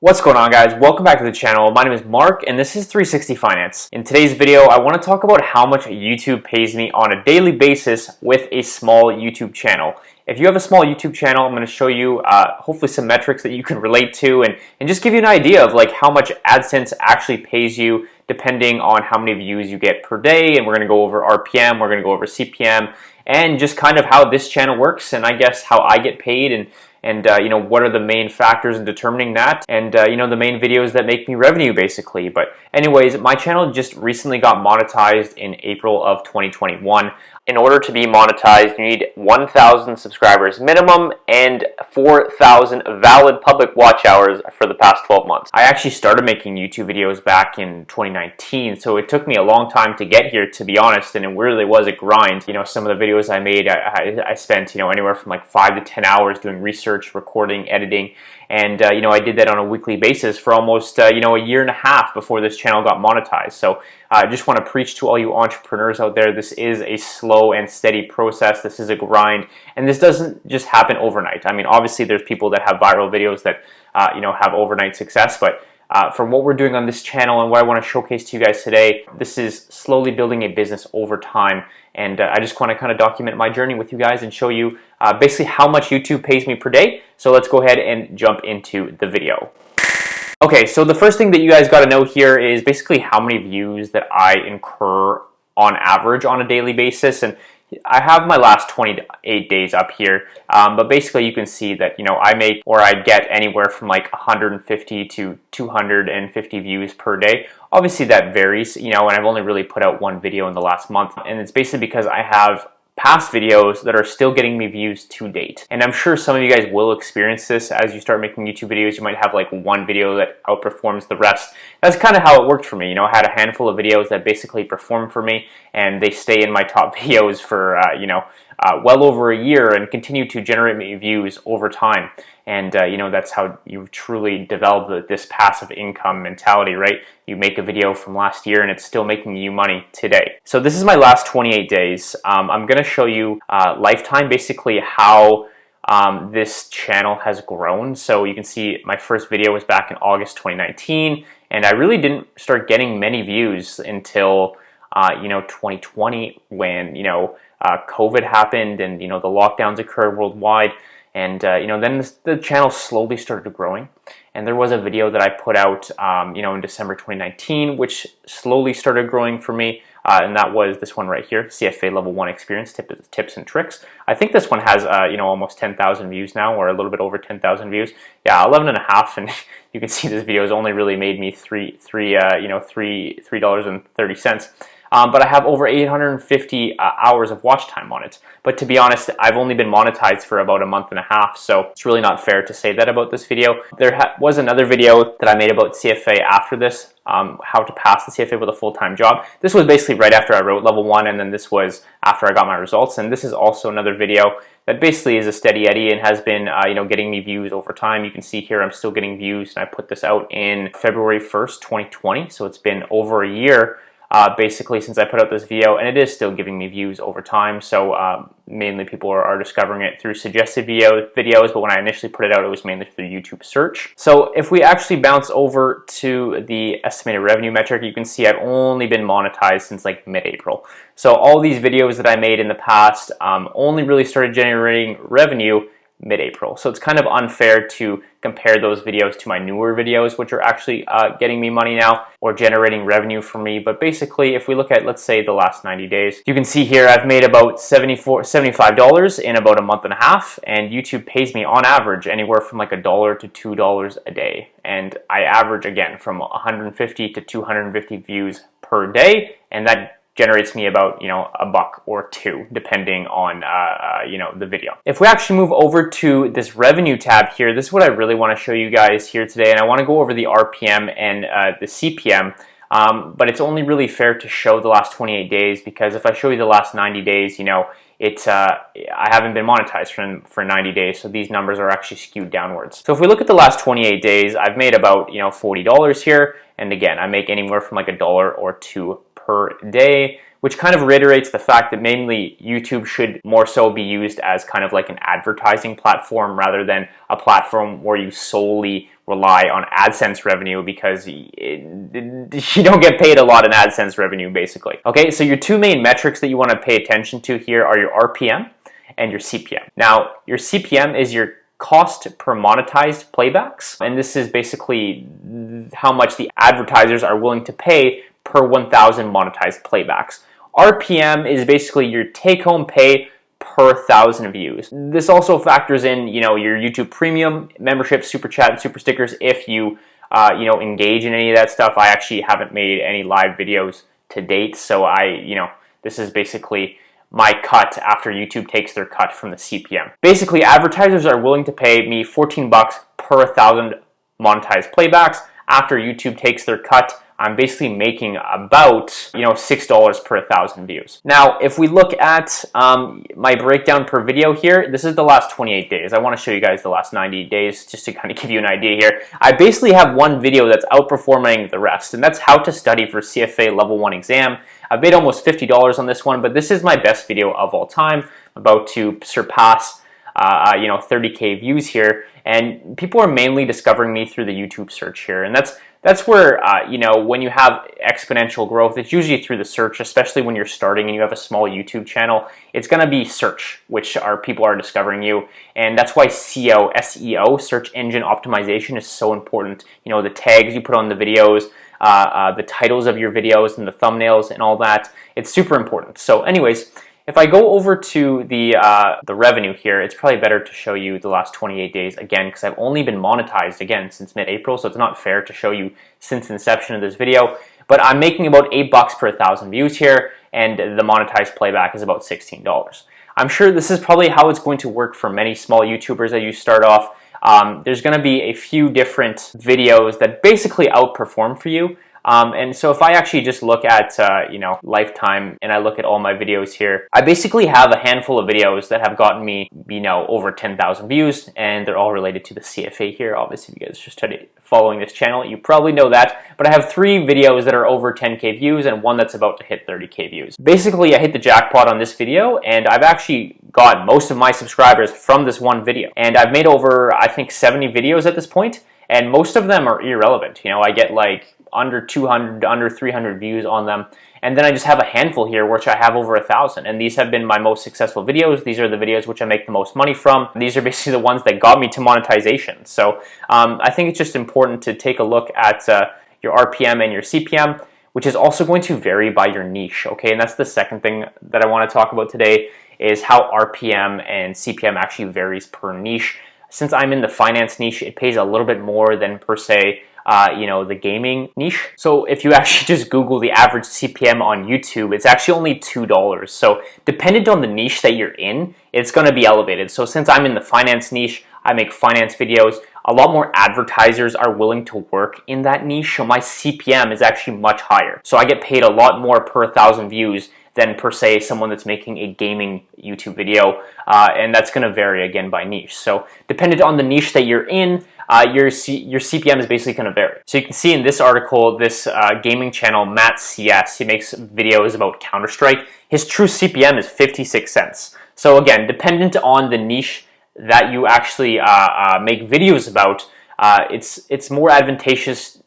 What's going on, guys? Welcome back to the channel. My name is Mark and this is 360 Finance. In today's video, I want to talk about how much YouTube pays me on a daily basis with a small YouTube channel. If you have a small YouTube channel, I'm going to show you hopefully some metrics that you can relate to and just give you an idea of like how much AdSense actually pays you depending on how many views you get per day. And we're going to go over RPM, we're going to go over CPM, and just kind of how this channel works, and I guess how I get paid, and you know, what are the main factors in determining that, and you know, the main videos that make me revenue basically. But anyways, my channel just recently got monetized in April of 2021. In order to be monetized, you need 1,000 subscribers minimum and 4,000 valid public watch hours for the past 12 months. I actually started making YouTube videos back in 2019, so it took me a long time to get here, to be honest, and it really was a grind. You know, some of the videos I made, I spent, you know, anywhere from like 5 to 10 hours doing research, recording, editing, and you know, I did that on a weekly basis for almost you know, a year and a half before this channel got monetized. So I just want to preach to all you entrepreneurs out there, this is a slow and steady process. This is a grind, and this doesn't just happen overnight. I mean, obviously there's people that have viral videos that you know, have overnight success, but from what we're doing on this channel and what I want to showcase to you guys today, this is slowly building a business over time. And I just want to kind of document my journey with you guys and show you basically how much YouTube pays me per day. So let's go ahead and jump into the video. Okay, so the first thing that you guys got to know here is basically how many views that I incur on average on a daily basis. And I have my last 28 days up here, but basically you can see that, you know, I make, or I get anywhere from like 150 to 250 views per day. Obviously that varies, you know, and I've only really put out one video in the last month, and it's basically because I have past videos that are still getting me views to date. And I'm sure some of you guys will experience this as you start making YouTube videos. You might have like one video that outperforms the rest. That's kind of how it worked for me. You know, I had a handful of videos that basically performed for me, and they stay in my top videos for you know, well over a year and continue to generate me views over time. And you know, that's how you truly develop this passive income mentality, right? You make a video from last year and it's still making you money today. So this is my last 28 days. I'm going to show you lifetime, basically how this channel has grown. So you can see my first video was back in August 2019, and I really didn't start getting many views until you know, 2020, when, you know, COVID happened and, you know, the lockdowns occurred worldwide. And you know, then the channel slowly started growing, and there was a video that I put out you know, in December 2019, which slowly started growing for me, and that was this one right here, CFA Level 1 Experience Tips and Tricks. I think this one has you know, almost 10,000 views now, or a little bit over 10,000 views. Yeah, 11 and a half, and you can see this video has only really made me $3.30. But I have over 850 hours of watch time on it. But to be honest, I've only been monetized for about a month and a half, so it's really not fair to say that about this video. There was another video that I made about CFA after this, how to pass the CFA with a full-time job. This was basically right after I wrote Level 1, and then this was after I got my results. And this is also another video that basically is a steady eddy and has been you know, getting me views over time. You can see here I'm still getting views, and I put this out in February 1st, 2020, so it's been over a year basically since I put out this video, and it is still giving me views over time. So mainly people are discovering it through suggested videos, but when I initially put it out, it was mainly through YouTube search. So if we actually bounce over to the estimated revenue metric, you can see I've only been monetized since like mid-April. So all these videos that I made in the past only really started generating revenue mid-April. So it's kind of unfair to compare those videos to my newer videos, which are actually getting me money now or generating revenue for me. But basically, if we look at, let's say, the last 90 days, you can see here I've made about $75 in about a month and a half, and YouTube pays me on average anywhere from like $1 to $2 a day. And I average, again, from 150 to 250 views per day, and that generates me about, you know, $1 or $2 depending on you know, the video. If we actually move over to this revenue tab here, this is what I really want to show you guys here today, and I want to go over the RPM and the CPM. But it's only really fair to show the last 28 days, because if I show you the last 90 days, you know, it's I haven't been monetized for 90 days, so these numbers are actually skewed downwards. So if we look at the last 28 days, I've made about, you know, $40 here, and again, I make anywhere from like $1 or $2 per day, which kind of reiterates the fact that mainly YouTube should more so be used as kind of like an advertising platform rather than a platform where you solely rely on AdSense revenue because you don't get paid a lot in AdSense revenue, basically. Okay, so your two main metrics that you want to pay attention to here are your RPM and your CPM. Now, your CPM is your cost per monetized playbacks, and this is basically how much the advertisers are willing to pay per 1,000 monetized playbacks. RPM is basically your take-home pay per 1,000 views. This also factors in, your YouTube Premium membership, Super Chat, and Super Stickers if you, engage in any of that stuff. I actually haven't made any live videos to date, so this is basically my cut after YouTube takes their cut from the CPM. Basically, advertisers are willing to pay me 14 bucks per 1,000 monetized playbacks. After YouTube takes their cut, I'm basically making about, $6 per 1,000 views. Now, if we look at my breakdown per video here, this is the last 28 days. I want to show you guys the last 90 days just to kind of give you an idea here. I basically have one video that's outperforming the rest, and that's how to study for CFA Level 1 exam. I've made almost $50 on this one, but this is my best video of all time. I'm about to surpass 30K views here, and people are mainly discovering me through the YouTube search here, and that's where when you have exponential growth, it's usually through the search, especially when you're starting and you have a small YouTube channel. It's going to be search, which people are discovering you, and that's why SEO, search engine optimization, is so important. The tags you put on the videos, the titles of your videos and the thumbnails and all that, it's super important. So anyways, if I go over to the revenue here, it's probably better to show you the last 28 days again, because I've only been monetized again since mid-April, so it's not fair to show you since inception of this video. But I'm making about 8 bucks per 1,000 views here, and the monetized playback is about $16. I'm sure this is probably how it's going to work for many small YouTubers as you start off. There's going to be a few different videos that basically outperform for you. And so if I actually just look at, lifetime, and I look at all my videos here, I basically have a handful of videos that have gotten me, over 10,000 views, and they're all related to the CFA here. Obviously, if you guys just started following this channel, you probably know that, but I have 3 videos that are over 10K views and one that's about to hit 30K views. Basically, I hit the jackpot on this video, and I've actually got most of my subscribers from this one video. And I've made over, I think, 70 videos at this point, and most of them are irrelevant. I get like under 200, under 300 views on them. And then I just have a handful here, which I have over 1,000. And these have been my most successful videos. These are the videos which I make the most money from. These are basically the ones that got me to monetization. So I think it's just important to take a look at your RPM and your CPM, which is also going to vary by your niche. Okay, and that's the second thing that I want to talk about today, is how RPM and CPM actually varies per niche. Since I'm in the finance niche, it pays a little bit more than per se the gaming niche. So if you actually just Google the average CPM on YouTube, it's actually only $2. So dependent on the niche that you're in, it's going to be elevated. So since I'm in the finance niche, I make finance videos, a lot more advertisers are willing to work in that niche. So my CPM is actually much higher. So I get paid a lot more per 1,000 views than per se someone that's making a gaming YouTube video, and that's going to vary again by niche. So dependent on the niche that you're in, your CPM is basically going to vary. So you can see in this article, this gaming channel, Matt CS, he makes videos about Counter-Strike. His true CPM is 56 cents. So again, dependent on the niche that you actually make videos about, it's more advantageous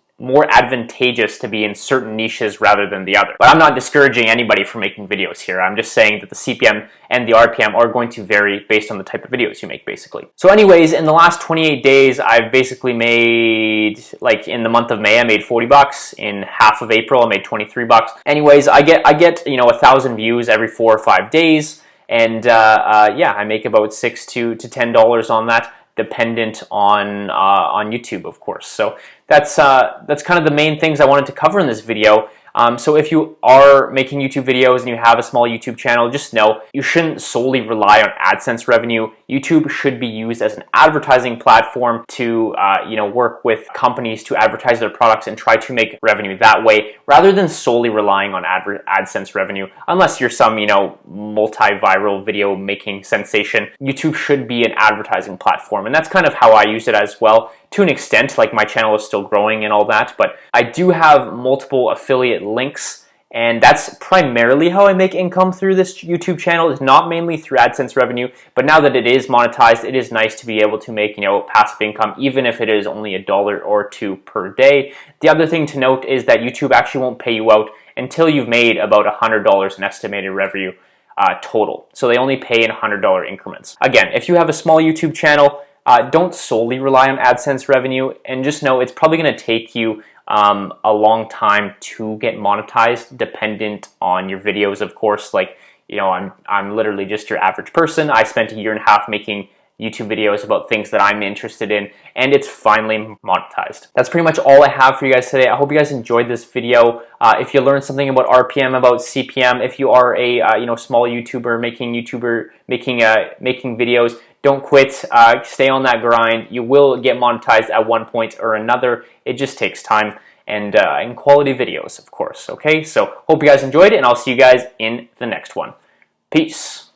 to be in certain niches rather than the other. But I'm not discouraging anybody from making videos here. I'm just saying that the CPM and the RPM are going to vary based on the type of videos you make, basically. So anyways, in the last 28 days, I've basically made, like in the month of May, I made 40 bucks. In half of April, I made 23 bucks. Anyways, I get 1,000 views every 4 or 5 days. And yeah, I make about $6 to $10 on that, dependent on YouTube, of course. So that's kind of the main things I wanted to cover in this video. So if you are making YouTube videos and you have a small YouTube channel, just know you shouldn't solely rely on AdSense revenue. YouTube should be used as an advertising platform to work with companies to advertise their products and try to make revenue that way, rather than solely relying on AdSense revenue. Unless you're some multi-viral video making sensation, YouTube should be an advertising platform, and that's kind of how I use it as well. To an extent, like my channel is still growing and all that, but I do have multiple affiliate links And that's primarily how I make income through this YouTube channel. It's not mainly through AdSense revenue, but now that it is monetized, it is nice to be able to make, passive income, even if it is only $1 or $2 per day. The other thing to note is that YouTube actually won't pay you out until you've made about $100 in estimated revenue total. So they only pay in $100 increments. Again, if you have a small YouTube channel, don't solely rely on AdSense revenue, and just know it's probably going to take you a long time to get monetized, dependent on your videos, of course. Like, I'm literally just your average person. I spent a year and a half making YouTube videos about things that I'm interested in, and it's finally monetized. That's pretty much all I have for you guys today. I hope you guys enjoyed this video. If you learned something about RPM, about CPM, if you are a small YouTuber making videos, don't quit. Stay on that grind. You will get monetized at one point or another. It just takes time and quality videos, of course. Okay, so hope you guys enjoyed it, and I'll see you guys in the next one. Peace.